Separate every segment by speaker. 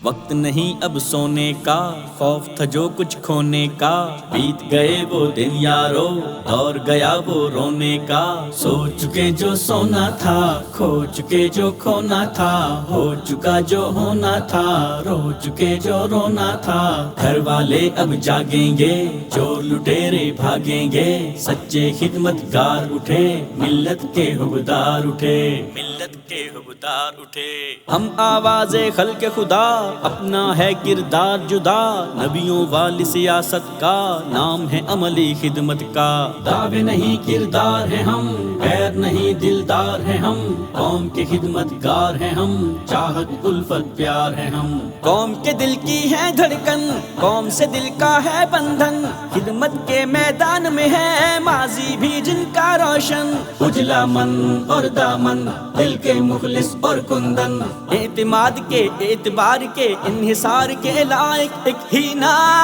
Speaker 1: وقت نہیں اب سونے کا، خوف تھا جو کچھ کھونے کا، بیت گئے وہ دن یارو، دور گیا وہ رونے کا، سو چکے جو سونا تھا، کھو چکے جو کھونا تھا، ہو چکا جو ہونا تھا، رو چکے جو رونا تھا، گھر والے اب جاگیں گے، چور لٹیرے بھاگیں گے، سچے خدمت گار اٹھے، ملت کے حبدار اٹھے، ملت کے حبدار اٹھے۔ ہم آواز خلق خدا، اپنا ہے کردار جدا، نبیوں والی سیاست کا نام ہے عملی خدمت کا، دعوے نہیں کردار ہیں ہم، غیر نہیں دلدار ہیں ہم، قوم کے خدمت گار ہیں ہم، چاہت الفت پیار ہیں ہم، قوم کے دل کی ہے دھڑکن، قوم سے دل کا ہے بندھن، خدمت کے میدان میں ہے ماضی بھی جن کا روشن، اجلا من اور دامن، دل کے مخلص اور کندن، اعتماد کے اعتبار کے انحصار کے لائق ایک ہی نام،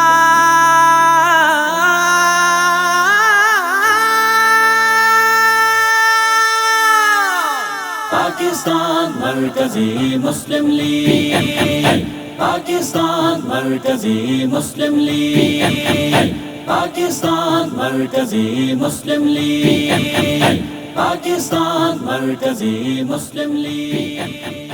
Speaker 1: پاکستان مرکزی مسلم لیگ، پاکستان مرکزی مسلم لیگ، پاکستان مرکزی مسلم لیگ، پاکستان مرکزی مسلم لیگ۔